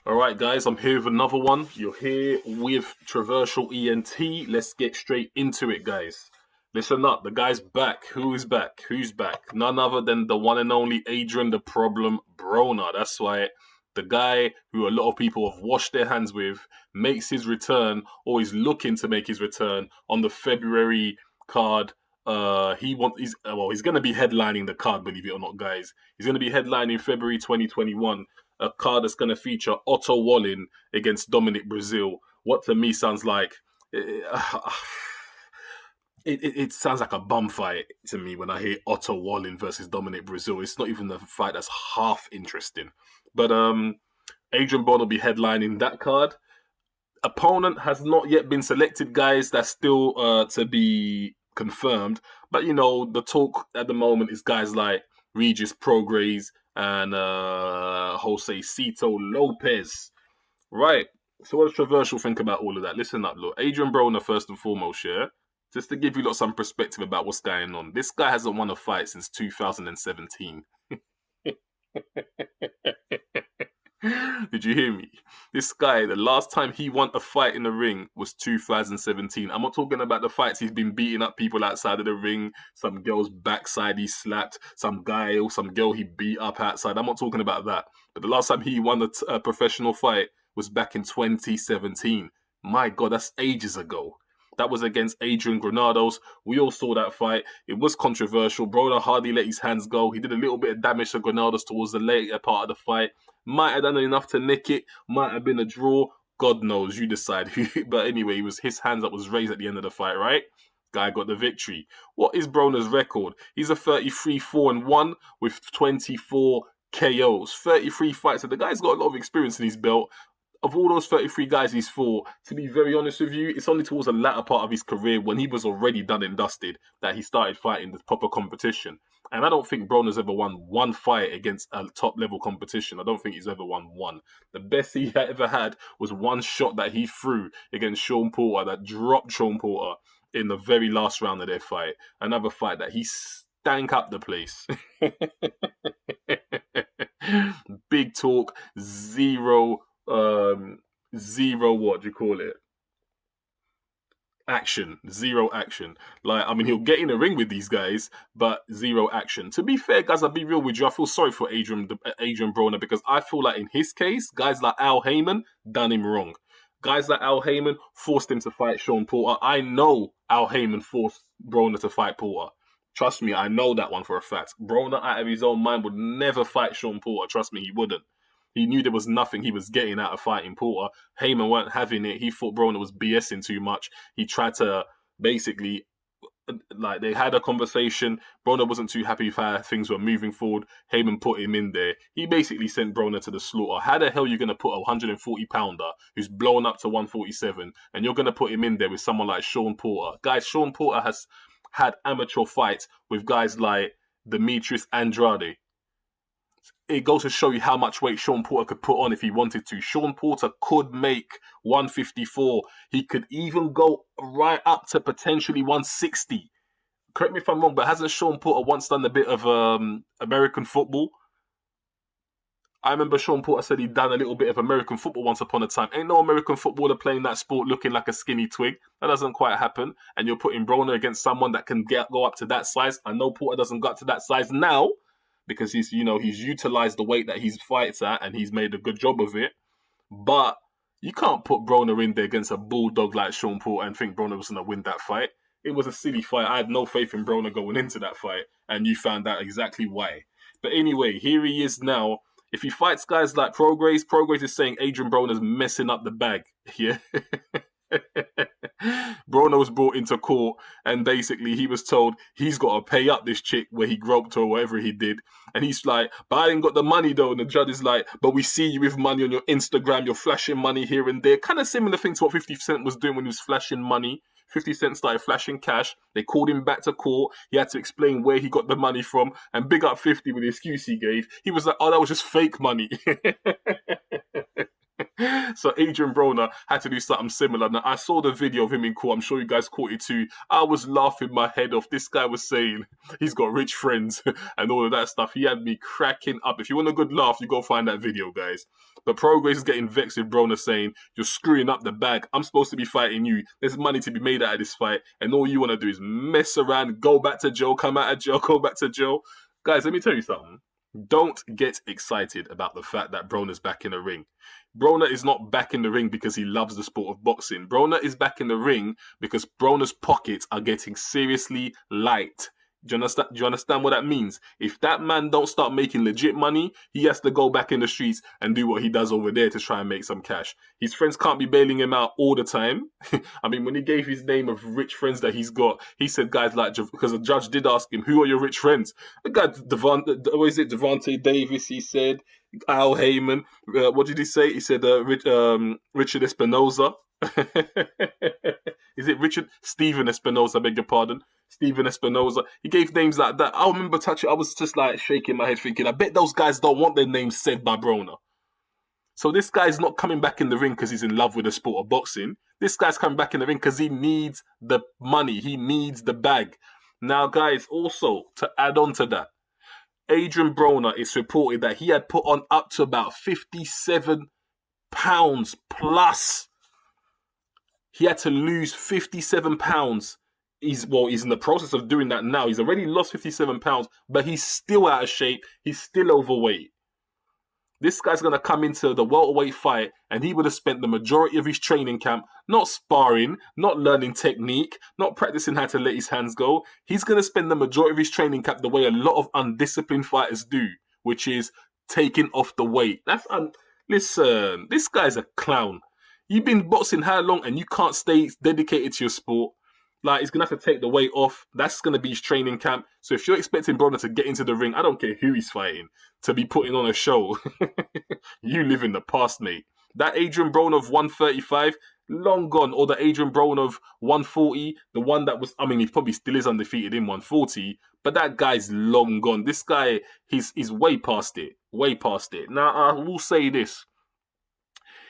All right, guys, I'm here with another one. You're here with Traversal ENT. Let's get straight into it, guys. Listen up, the guy's back. Who is back? Who's back? None other than the one and only Adrien the Problem Broner. That's why the guy who a lot of people have washed their hands with makes his return, or is looking to make his return on the February card. He's going to be headlining the card, believe it or not, guys. He's going to be headlining February 2021, a card that's going to feature Otto Wallin against Dominic Brazil. What to me sounds like it sounds like a bum fight to me when I hear Otto Wallin versus Dominic Brazil. It's not even a fight that's half interesting. But Adrien Broner will be headlining that card. Opponent has not yet been selected, guys. That's still to be confirmed. But, the talk at the moment is guys like Regis Prograis and Jose Cito Lopez. Right. So what does Traversal think about all of that? Listen up, look. Adrien Broner, first and foremost, yeah? Just to give you some perspective about what's going on. This guy hasn't won a fight since 2017. Did you hear me? This guy, the last time he won a fight in the ring was 2017. I'm not talking about the fights he's been beating up people outside of the ring, some girl's backside he slapped, some guy or some girl he beat up outside. I'm not talking about that. But the last time he won a professional fight was back in 2017. My God, that's ages ago. That was against Adrien Granados. We all saw that fight. It was controversial. Broner hardly let his hands go. He did a little bit of damage to Granados towards the later part of the fight. Might have done enough to nick it. Might have been a draw. God knows. You decide. But anyway, it was his hands that was raised at the end of the fight, right? Guy got the victory. What is Broner's record? He's a 33-4-1 with 24 KOs. 33 fights. So the guy's got a lot of experience in his belt. Of all those 33 guys he's fought, to be very honest with you, it's only towards the latter part of his career when he was already done and dusted that he started fighting the proper competition. And I don't think Broner's ever won one fight against a top-level competition. I don't think he's ever won one. The best he ever had was one shot that he threw against Sean Porter that dropped Sean Porter in the very last round of their fight. Another fight that he stank up the place. Big talk, zero what do you call it? Action. Zero action. He'll get in the ring with these guys, but zero action. To be fair, guys, I'll be real with you. I feel sorry for Adrien Broner because I feel like in his case, guys like Al Heyman done him wrong. Guys like Al Heyman forced him to fight Sean Porter. I know Al Heyman forced Broner to fight Porter. Trust me, I know that one for a fact. Broner, out of his own mind, would never fight Sean Porter. Trust me, he wouldn't. He knew there was nothing he was getting out of fighting Porter. Heyman weren't having it. He thought Broner was BSing too much. He tried to basically, they had a conversation. Broner wasn't too happy with how things were moving forward. Heyman put him in there. He basically sent Broner to the slaughter. How the hell are you going to put a 140-pounder who's blown up to 147 and you're going to put him in there with someone like Sean Porter? Guys, Sean Porter has had amateur fights with guys like Demetrius Andrade. It goes to show you how much weight Sean Porter could put on if he wanted to. Sean Porter could make 154. He could even go right up to potentially 160. Correct me if I'm wrong, but hasn't Sean Porter once done a bit of American football? I remember Sean Porter said he'd done a little bit of American football once upon a time. Ain't no American footballer playing that sport looking like a skinny twig. That doesn't quite happen. And you're putting Broner against someone that can go up to that size. I know Porter doesn't go up to that size now, because he's utilized the weight that he fights at and he's made a good job of it. But you can't put Broner in there against a bulldog like Sean Porter and think Broner was going to win that fight. It was a silly fight. I had no faith in Broner going into that fight, and you found out exactly why. But anyway, here he is now. If he fights guys like Prograis is saying Adrien Broner's messing up the bag. Yeah. Broner was brought into court and basically he was told he's got to pay up this chick where he groped her or whatever he did, and he's like, but I ain't got the money though. And the judge is like, but we see you with money on your Instagram, you're flashing money here and there. Kind of similar thing to what 50 Cent was doing when he was flashing money. 50 Cent started flashing cash. They called him back to court. He had to explain where he got the money from, and big up 50 with the excuse he gave. He was like, oh, that was just fake money. So Adrien Broner had to do something similar. Now, I saw the video of him in court. I'm sure you guys caught it too. I was laughing my head off. This guy was saying he's got rich friends and all of that stuff. He had me cracking up. If you want a good laugh, you go find that video, guys. But Progress is getting vexed with Broner saying, you're screwing up the bag. I'm supposed to be fighting you. There's money to be made out of this fight. And all you want to do is mess around, go back to jail, come out of jail, go back to jail. Guys, let me tell you something. Don't get excited about the fact that Broner's back in the ring. Broner is not back in the ring because he loves the sport of boxing. Broner is back in the ring because Broner's pockets are getting seriously light. Do you understand what that means? If that man don't start making legit money, he has to go back in the streets and do what he does over there to try and make some cash. His friends can't be bailing him out all the time. I mean, when he gave his name of rich friends that he's got, he said guys like, because the judge did ask him, who are your rich friends? The guy, Devontae Davis, he said, Al Heyman. What did he say? He said Richard Espinoza. Is it Richard? Steven Espinoza, I beg your pardon. Steven Espinoza. He gave names like that. I remember touching, I was just like shaking my head thinking, I bet those guys don't want their names said by Broner. So this guy's not coming back in the ring because he's in love with the sport of boxing. This guy's coming back in the ring because he needs the money. He needs the bag. Now, guys, also, to add on to that, Adrien Broner, it's reported that he had put on up to about 57 pounds plus. He had to lose 57 pounds. He's in the process of doing that now. He's already lost 57 pounds, but he's still out of shape. He's still overweight. This guy's going to come into the welterweight fight and he would have spent the majority of his training camp not sparring, not learning technique, not practicing how to let his hands go. He's going to spend the majority of his training camp the way a lot of undisciplined fighters do, which is taking off the weight. Listen, this guy's a clown. You've been boxing how long and you can't stay dedicated to your sport? Like, he's going to have to take the weight off. That's going to be his training camp. So if you're expecting Broner to get into the ring, I don't care who he's fighting, to be putting on a show, you live in the past, mate. That Adrien Broner of 135, long gone. Or the Adrien Broner of 140, the one that was, I mean, he probably still is undefeated in 140, but that guy's long gone. This guy, he's way past it. Way past it. Now, I will say this.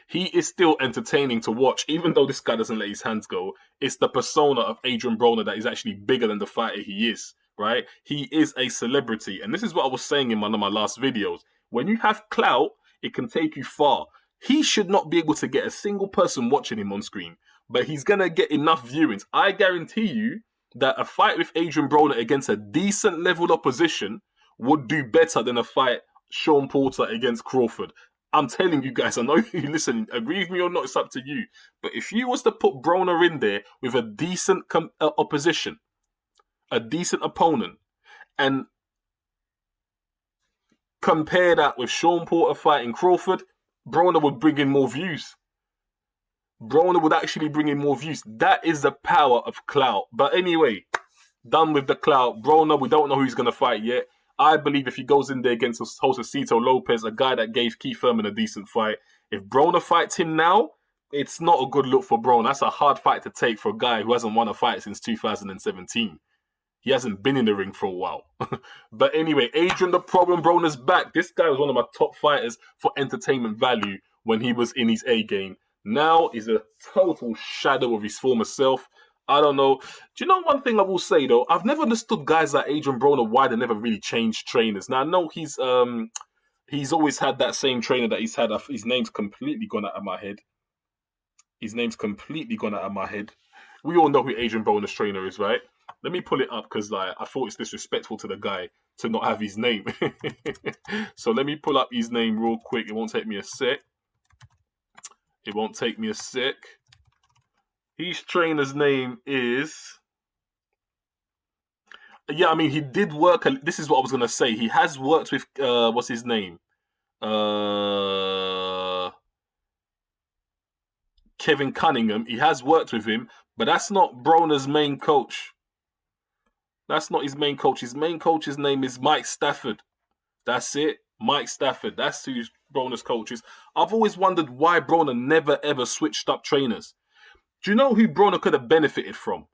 He is still entertaining to watch, even though this guy doesn't let his hands go. It's the persona of Adrien Broner that is actually bigger than the fighter he is, right? He is a celebrity. And this is what I was saying in one of my last videos. When you have clout, it can take you far. He should not be able to get a single person watching him on screen, but he's going to get enough viewings. I guarantee you that a fight with Adrien Broner against a decent level opposition would do better than a fight Sean Porter against Crawford. I'm telling you guys, I know you listen, agree with me or not, it's up to you. But if you was to put Broner in there with a decent opposition, a decent opponent, and compare that with Sean Porter fighting Crawford, Broner would bring in more views. Broner would actually bring in more views. That is the power of clout. But anyway, done with the clout. Broner, we don't know who he's going to fight yet. I believe if he goes in there against Josecito Lopez, a guy that gave Keith Thurman a decent fight, if Broner fights him now, it's not a good look for Broner. That's a hard fight to take for a guy who hasn't won a fight since 2017. He hasn't been in the ring for a while. But anyway, Adrien the Problem Broner's back. This guy was one of my top fighters for entertainment value when he was in his A game. Now he's a total shadow of his former self. I don't know. Do you know one thing I will say, though? I've never understood guys like Adrien Broner, why they never really changed trainers. Now, I know he's always had that same trainer that he's had. His name's completely gone out of my head. We all know who Adrien Broner's trainer is, right? Let me pull it up because I thought it's disrespectful to the guy to not have his name. So let me pull up his name real quick. It won't take me a sec. His trainer's name is... Yeah, I mean, he did work... This is what I was going to say. He has worked with... what's his name? Kevin Cunningham. He has worked with him, but that's not Broner's main coach. That's not his main coach. His main coach's name is Mike Stafford. That's it. Mike Stafford. That's who Broner's coach is. I've always wondered why Broner never, ever switched up trainers. Do you know who Broner could have benefited from?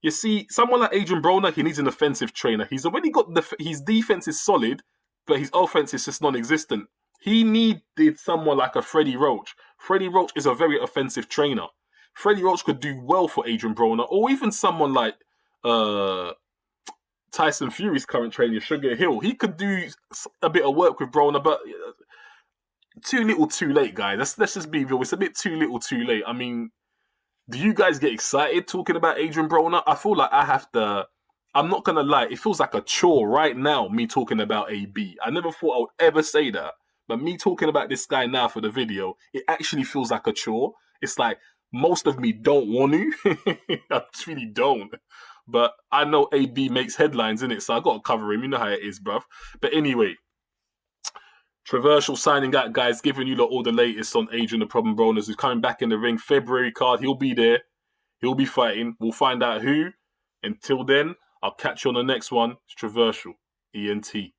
You see, someone like Adrien Broner, he needs an offensive trainer. He's already got his defense is solid, but his offense is just non-existent. He needed someone like a Freddie Roach. Freddie Roach is a very offensive trainer. Freddie Roach could do well for Adrien Broner, or even someone like Tyson Fury's current trainer, Sugar Hill. He could do a bit of work with Broner, but too little, too late, guys. Let's just be real. It's a bit too little, too late. I mean, do you guys get excited talking about Adrien Broner? I feel like I have to. I'm not gonna lie. It feels like a chore right now. Me talking about AB. I never thought I would ever say that, but me talking about this guy now for the video, it actually feels like a chore. It's like most of me don't want to. I really don't. But I know AB makes headlines, innit? So I got to cover him. You know how it is, bruv. But anyway, Traversal signing out, guys, giving you lot all the latest on Adrien the Problem Broners, who's coming back in the ring. February card, he'll be there. He'll be fighting. We'll find out who. Until then, I'll catch you on the next one. It's Traversal. ENT.